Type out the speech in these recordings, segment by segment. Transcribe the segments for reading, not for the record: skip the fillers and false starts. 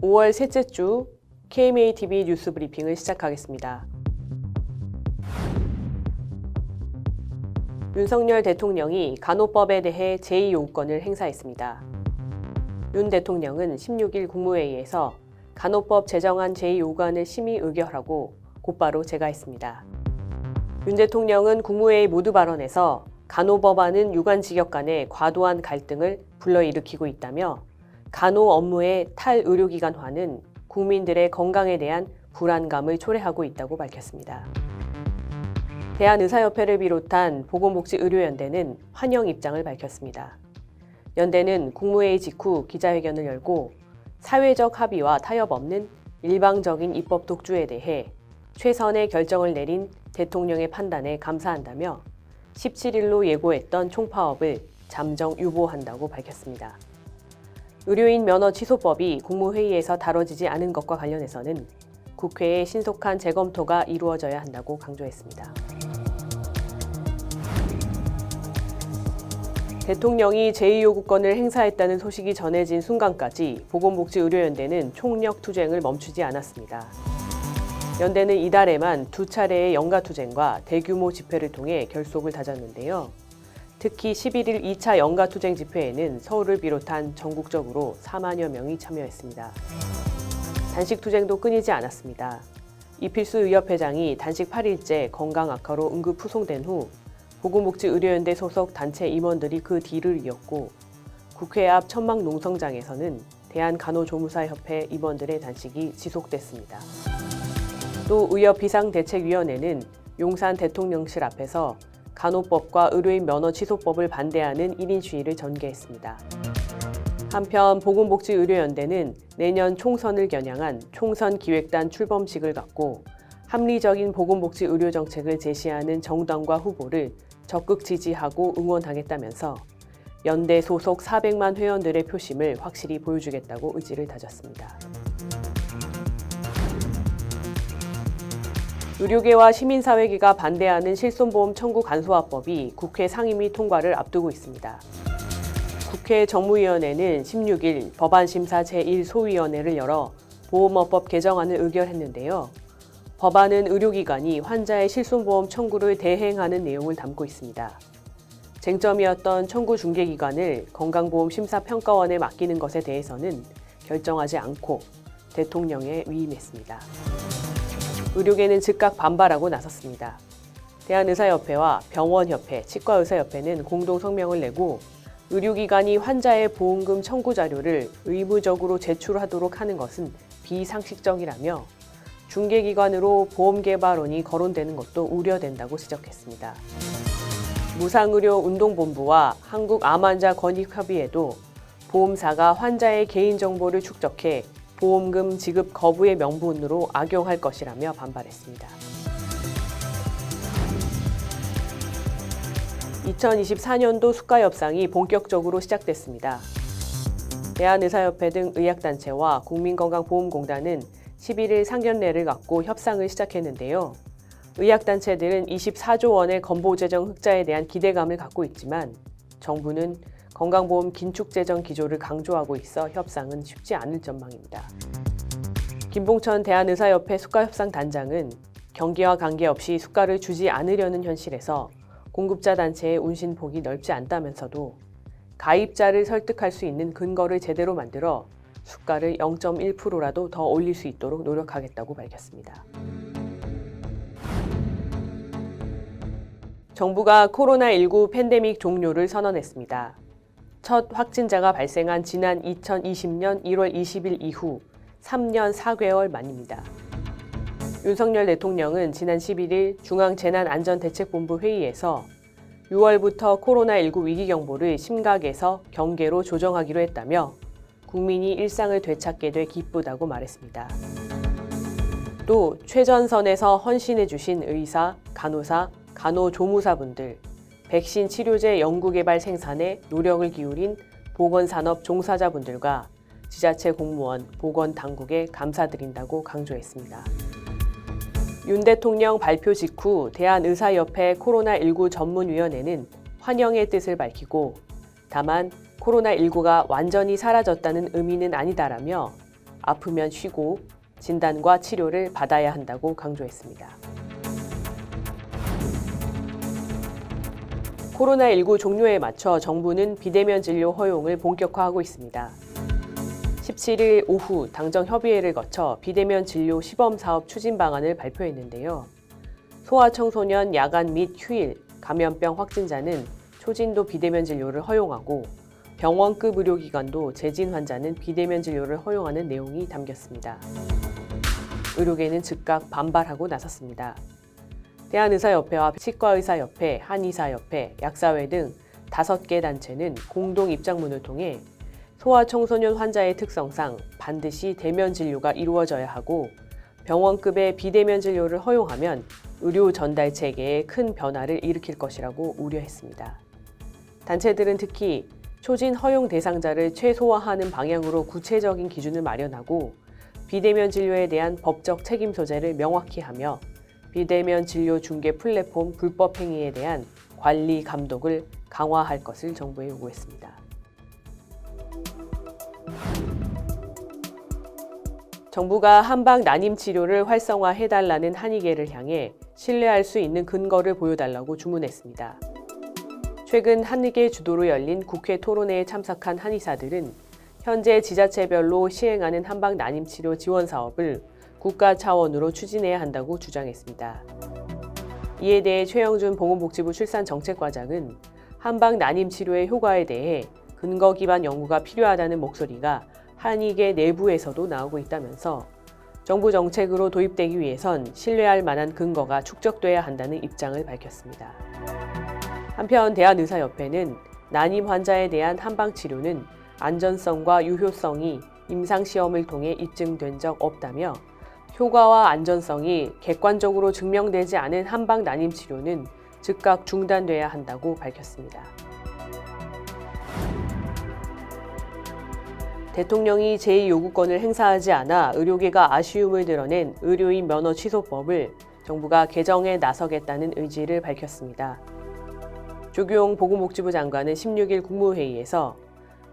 5월 셋째 주 KMATV 뉴스 브리핑을 시작하겠습니다. 윤석열 대통령이 간호법에 대해 제2요구권을 행사했습니다. 윤 대통령은 16일 국무회의에서 간호법 제정안 제2요구안을 심의 의결하고 곧바로 제가했습니다. 윤 대통령은 국무회의 모두 발언에서 간호법안은 유관직역 간의 과도한 갈등을 불러일으키고 있다며 간호 업무의 탈의료기관화는 국민들의 건강에 대한 불안감을 초래하고 있다고 밝혔습니다. 대한의사협회를 비롯한 보건복지의료연대는 환영 입장을 밝혔습니다. 연대는 국무회의 직후 기자회견을 열고 사회적 합의와 타협 없는 일방적인 입법 독주에 대해 최선의 결정을 내린 대통령의 판단에 감사한다며 17일로 예고했던 총파업을 잠정 유보한다고 밝혔습니다. 의료인 면허 취소법이 국무회의에서 다뤄지지 않은 것과 관련해서는 국회의 신속한 재검토가 이루어져야 한다고 강조했습니다. 대통령이 제2요구권을 행사했다는 소식이 전해진 순간까지 보건복지의료연대는 총력 투쟁을 멈추지 않았습니다. 연대는 이달에만 2차례의 연가투쟁과 대규모 집회를 통해 결속을 다졌는데요. 특히 11일 2차 연가투쟁 집회에는 서울을 비롯한 전국적으로 4만여 명이 참여했습니다. 단식투쟁도 끊이지 않았습니다. 이필수 의협회장이 단식 8일째 건강 악화로 응급 후송된 후 보건복지의료연대 소속 단체 임원들이 그 뒤를 이었고 국회 앞 천막농성장에서는 대한간호조무사협회 임원들의 단식이 지속됐습니다. 또 의협 비상대책위원회는 용산 대통령실 앞에서 간호법과 의료인 면허 취소법을 반대하는 1인 시위를 전개했습니다. 한편 보건복지의료연대는 내년 총선을 겨냥한 총선기획단 출범식을 갖고 합리적인 보건복지의료정책을 제시하는 정당과 후보를 적극 지지하고 응원하겠다면서 연대 소속 400만 회원들의 표심을 확실히 보여주겠다고 의지를 다졌습니다. 의료계와 시민사회계가 반대하는 실손보험 청구 간소화법이 국회 상임위 통과를 앞두고 있습니다. 국회 정무위원회는 16일 법안심사 제1소위원회를 열어 보험업법 개정안을 의결했는데요. 법안은 의료기관이 환자의 실손보험 청구를 대행하는 내용을 담고 있습니다. 쟁점이었던 청구 중개기관을 건강보험심사평가원에 맡기는 것에 대해서는 결정하지 않고 대통령에 위임했습니다. 의료계는 즉각 반발하고 나섰습니다. 대한의사협회와 병원협회, 치과의사협회는 공동 성명을 내고 의료기관이 환자의 보험금 청구 자료를 의무적으로 제출하도록 하는 것은 비상식적이라며 중개기관으로 보험개발원이 거론되는 것도 우려된다고 지적했습니다. 무상의료운동본부와 한국암환자권익협의회도 보험사가 환자의 개인정보를 축적해 보험금 지급 거부의 명분으로 악용할 것이라며 반발했습니다. 2024년도 수가협상이 본격적으로 시작됐습니다. 대한의사협회 등 의학단체와 국민건강보험공단은 11일 상견례를 갖고 협상을 시작했는데요. 의학단체들은 24조 원의 건보재정 흑자에 대한 기대감을 갖고 있지만 정부는 건강보험 긴축재정 기조를 강조하고 있어 협상은 쉽지 않을 전망입니다. 김봉천 대한의사협회 수가협상단장은 경기와 관계없이 수가를 주지 않으려는 현실에서 공급자 단체의 운신폭이 넓지 않다면서도 가입자를 설득할 수 있는 근거를 제대로 만들어 수가를 0.1%라도 더 올릴 수 있도록 노력하겠다고 밝혔습니다. 정부가 코로나19 팬데믹 종료를 선언했습니다. 첫 확진자가 발생한 지난 2020년 1월 20일 이후 3년 4개월 만입니다. 윤석열 대통령은 지난 11일 중앙재난안전대책본부 회의에서 6월부터 코로나19 위기경보를 심각에서 경계로 조정하기로 했다며 국민이 일상을 되찾게 돼 기쁘다고 말했습니다. 또 최전선에서 헌신해 주신 의사, 간호사, 간호조무사분들, 백신 치료제 연구개발 생산에 노력을 기울인 보건산업 종사자분들과 지자체 공무원, 보건당국에 감사드린다고 강조했습니다. 윤 대통령 발표 직후 대한의사협회 코로나19 전문위원회는 환영의 뜻을 밝히고 다만 코로나19가 완전히 사라졌다는 의미는 아니다라며 아프면 쉬고 진단과 치료를 받아야 한다고 강조했습니다. 코로나19 종료에 맞춰 정부는 비대면 진료 허용을 본격화하고 있습니다. 17일 오후 당정협의회를 거쳐 비대면 진료 시범사업 추진 방안을 발표했는데요. 소아청소년 야간 및 휴일, 감염병 확진자는 초진도 비대면 진료를 허용하고 병원급 의료기관도 재진 환자는 비대면 진료를 허용하는 내용이 담겼습니다. 의료계는 즉각 반발하고 나섰습니다. 대한의사협회와 치과의사협회, 한의사협회, 약사회 등 5개 단체는 공동 입장문을 통해 소아청소년 환자의 특성상 반드시 대면 진료가 이루어져야 하고 병원급의 비대면 진료를 허용하면 의료 전달 체계에 큰 변화를 일으킬 것이라고 우려했습니다. 단체들은 특히 초진 허용 대상자를 최소화하는 방향으로 구체적인 기준을 마련하고 비대면 진료에 대한 법적 책임 소재를 명확히 하며 비대면 진료 중개 플랫폼 불법 행위에 대한 관리 감독을 강화할 것을 정부에 요구했습니다. 정부가 한방 난임 치료를 활성화해달라는 한의계를 향해 신뢰할 수 있는 근거를 보여달라고 주문했습니다. 최근 한의계 주도로 열린 국회 토론회에 참석한 한의사들은 현재 지자체별로 시행하는 한방 난임 치료 지원 사업을 국가 차원으로 추진해야 한다고 주장했습니다. 이에 대해 최영준 보건복지부 출산정책과장은 한방 난임 치료의 효과에 대해 근거 기반 연구가 필요하다는 목소리가 한의계 내부에서도 나오고 있다면서 정부 정책으로 도입되기 위해선 신뢰할 만한 근거가 축적돼야 한다는 입장을 밝혔습니다. 한편 대한의사협회는 난임 환자에 대한 한방 치료는 안전성과 유효성이 임상시험을 통해 입증된 적 없다며 효과와 안전성이 객관적으로 증명되지 않은 한방 난임 치료는 즉각 중단돼야 한다고 밝혔습니다. 대통령이 제2요구권을 행사하지 않아 의료계가 아쉬움을 드러낸 의료인 면허 취소법을 정부가 개정에 나서겠다는 의지를 밝혔습니다. 조규용 보건복지부 장관은 16일 국무회의에서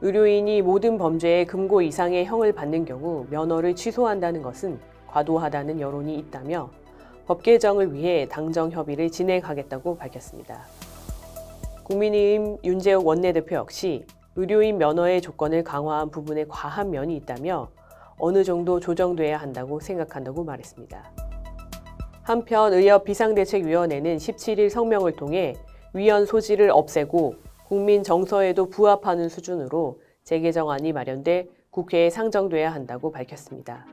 의료인이 모든 범죄의 금고 이상의 형을 받는 경우 면허를 취소한다는 것은 과도하다는 여론이 있다며 법 개정을 위해 당정 협의를 진행하겠다고 밝혔습니다. 국민의힘 윤재욱 원내대표 역시 의료인 면허의 조건을 강화한 부분에 과한 면이 있다며 어느 정도 조정돼야 한다고 생각한다고 말했습니다. 한편 의협비상대책위원회는 17일 성명을 통해 위헌 소지를 없애고 국민 정서에도 부합하는 수준으로 재개정안이 마련돼 국회에 상정돼야 한다고 밝혔습니다.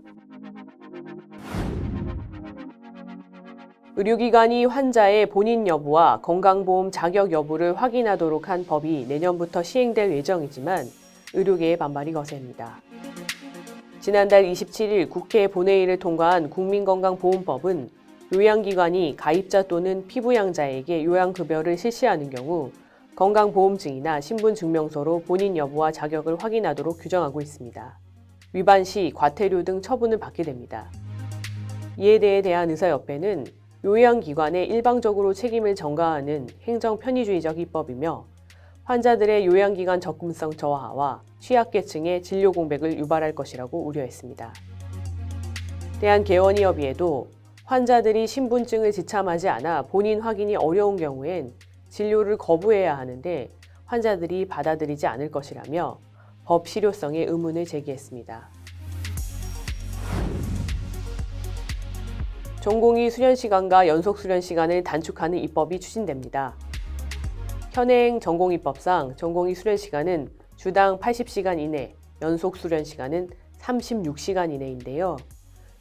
의료기관이 환자의 본인 여부와 건강보험 자격 여부를 확인하도록 한 법이 내년부터 시행될 예정이지만 의료계의 반발이 거셉니다. 지난달 27일 국회 본회의를 통과한 국민건강보험법은 요양기관이 가입자 또는 피부양자에게 요양급여를 실시하는 경우 건강보험증이나 신분증명서로 본인 여부와 자격을 확인하도록 규정하고 있습니다. 위반 시 과태료 등 처분을 받게 됩니다. 이에 대해 대한의사협회는 요양기관에 일방적으로 책임을 전가하는 행정편의주의적 입법이며 환자들의 요양기관 접근성 저하와 취약계층의 진료 공백을 유발할 것이라고 우려했습니다. 대한개원의협의회도 환자들이 신분증을 지참하지 않아 본인 확인이 어려운 경우엔 진료를 거부해야 하는데 환자들이 받아들이지 않을 것이라며 법 실효성에 의문을 제기했습니다. 전공의 수련시간과 연속수련시간을 단축하는 입법이 추진됩니다. 현행 전공의법상 전공의 수련시간은 주당 80시간 이내, 연속수련시간은 36시간 이내인데요.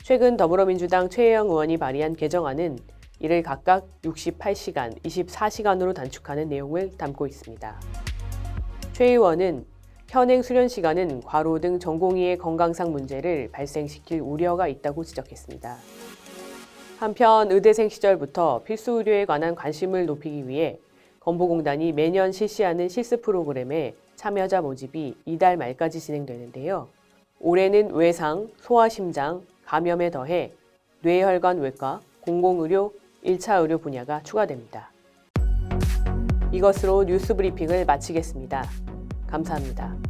최근 더불어민주당 최혜영 의원이 발의한 개정안은 이를 각각 68시간, 24시간으로 단축하는 내용을 담고 있습니다. 최 의원은 현행 수련시간은 과로 등 전공의의 건강상 문제를 발생시킬 우려가 있다고 지적했습니다. 한편 의대생 시절부터 필수 의료에 관한 관심을 높이기 위해 건보공단이 매년 실시하는 실습 프로그램에 참여자 모집이 이달 말까지 진행되는데요. 올해는 외상, 소아심장, 감염에 더해 뇌혈관 외과, 공공의료, 1차 의료 분야가 추가됩니다. 이것으로 뉴스 브리핑을 마치겠습니다. 감사합니다.